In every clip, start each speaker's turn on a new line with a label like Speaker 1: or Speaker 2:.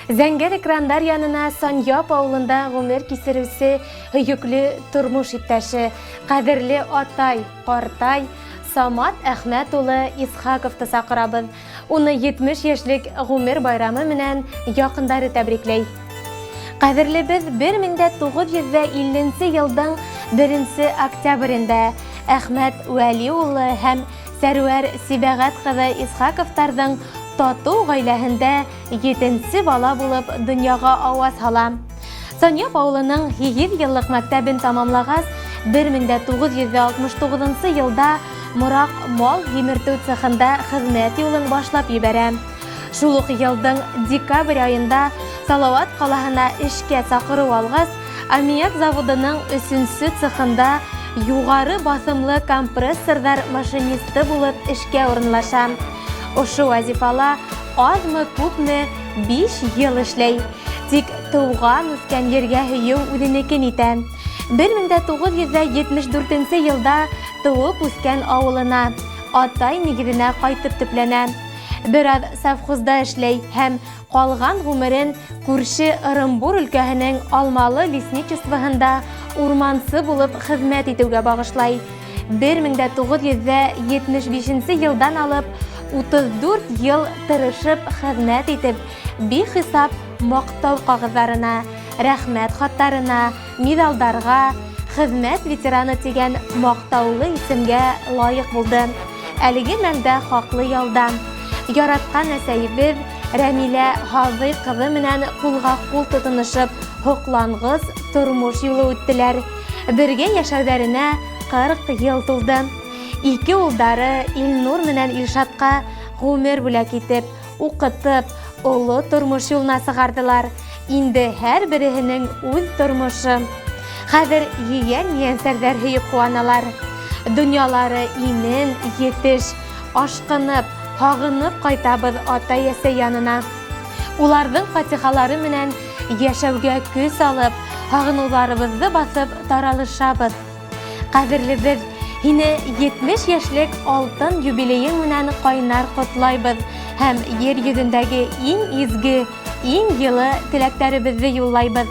Speaker 1: Зәңгәр экрандар янына Саньяп авылында гомер кисерүсе хөйекле тормыш иптәше, кадерле атай, картай, Самат Әхмәт улы Исхаковты сакырабыз. Уны 70 яшьлек гомер байрамы менән якындары тәбрикләй. Кадерлебез 1950 елның 1 октябрендә Әхмәт Вәли улы һәм Сәрвәр Сибәгать кызы Исхаковтарның тату гаиләһендә 7нче бала булып дөньяга аваз ала. Саньяп авылының 8 еллык мәктәбен тамамлагач, 1969 елда Мурак мал җимертү цехында хезмәт юлын башлап ебәрә. Шул ук елның декабрь айында Салават калаһына эшкә сакыру алгач, аммиак заводының 3нче цехында югары басымлы компрессордар машинисты булып эшкә урынлаша. Ошу вазифала азмы-күпме 5 ел эшләй. Тик туган үскән ергә һөю үзенекен итә. 1974 елда туып үскән авылына, атай нигезенә кайтып төпләнә. Бераз совхозда эшләй һәм калган гомерен күрше Ырымбур өлкәһенең Алмалы лесничествоһында урманчы булып хезмәт итүгә багышлай. 1975 елдан алып 34 ел тырышып хезмәт итеп, бихисап мактау кагызларына, рәхмәт хаттарына, медалдарга, хезмәт ветераны дигән мактаулы исемгә лаек булды. Әлеге мәлдә хаклы ялда. Яраткан әсәебез Рәмилә Хазый кызы менән кулга-кул тотынышып, хоклангыз тормыш юлы үттеләр. Бергә яшәүләренә 40 ел тулды. Ике улдары Илнур менән Илшатка гомер бүләк итеп, укытып, олы тормыш юлына сыгардылар. Инде һәр береһенең үз тормышы. Хәзер ейән-ейәнсәрдәр һөеп куаналар. Дөньялары имен, етеш, ашкынып, һагынып кайтабыз ата-әсә янына. Уларның фатихалары менән яшәүгә көч алып, һагынуларыбызны басып таралышабыз. Кадерлебез, һине 70 яшьлек алтын юбилеең менән кайнар котлайбыз һәм йер йөзендәге иң изге, иң йылы теләктәребезне юллайбыз.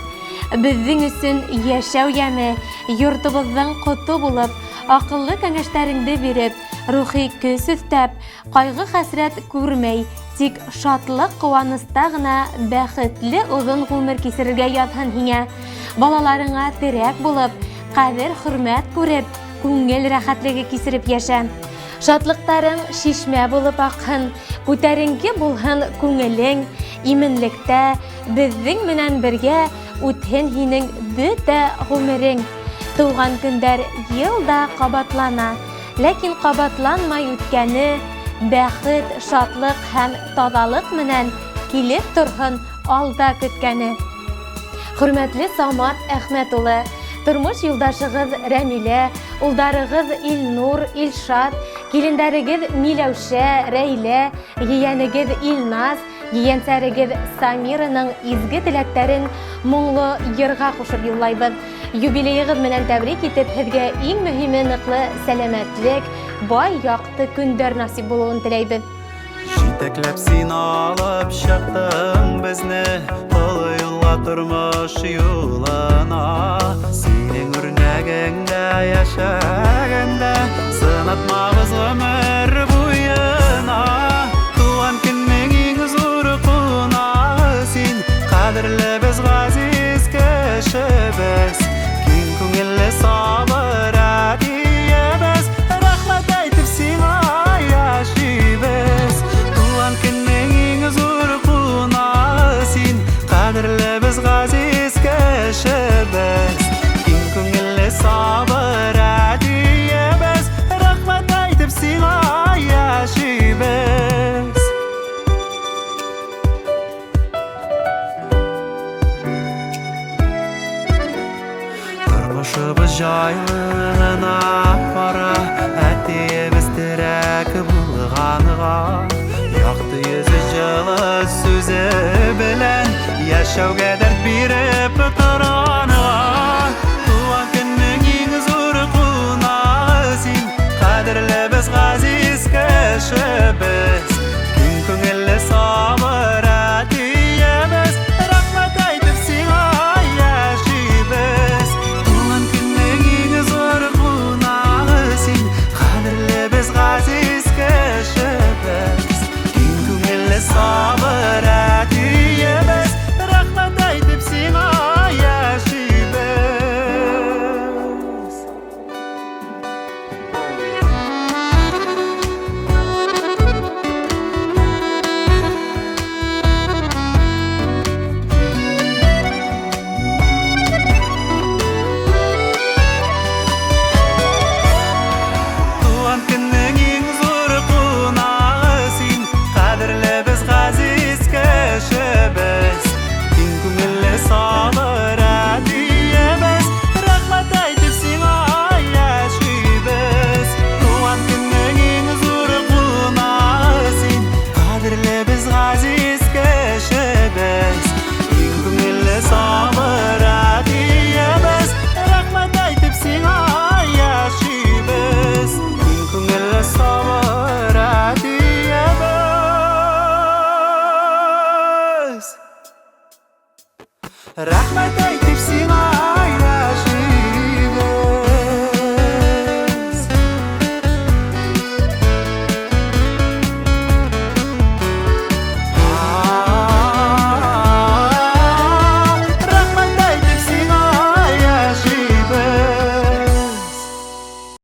Speaker 1: Безнең өчен яшәү яме, йортыбызның коты булып, акыллы кәңәшләреңне биреп, рухи көч өстәп, кайгы-хәсрәт күрмәй, тик шатлык куаныста гына бәхетле озын гомер кисерергә ятһын һиңә. Балаларыңа терәк булып, кадер-хөрмәт күреп, күңел рәхәтлеге кисереп яшә. Шатлыктарың шишмә булып акһын, күтәренке булһын күңелең, именлектә безнең менән бергә үтһен һинең бөтә гомерең. Туган көндәр елда кабатлана, ләкин кабатланмай үткәне бәхет, шатлык һәм тазалык менән килеп торһын алда көткәне. Хөрмәтле Самат Әхмәт улы, тормыш юлдашыгыз Рәмилә, улдарыгыз Илнур, Илшат, килендәрегез Миләүшә, Рәйлә, ейәнегез Илназ, ейәнсәрегез Самираның изге теләктәрен моңлы йырга кушып юллайбыз. Юбилеегыз менән тәбрик итеп, һезгә иң мөһиме ныклы сәламәтлек, бай якты көндәр насип булуын теләйбез.
Speaker 2: Җитәкләп син алып чыктың безне, олы юлга тормыш юлына. Синең үрнәгеңдә яшәгәндә, сынатмабыз гомер буена. Туган көннең иң зур кунагы син, кадерлебез газиз кешебез. Киң күңелле сабыр әтиебез, рәхмәт әйтеп сиңа яшибез. Туган көннең иң зур кунагы син, кадерлебез газиз кешебез. Киң күңелле сабыр әтиебез, рәхмәт әйтеп сиңа яшибез. Тормышыбыз җайлы гына бара, әтиебез терәк булганга. Якты йөзе җылы сүзе белән яшәүгә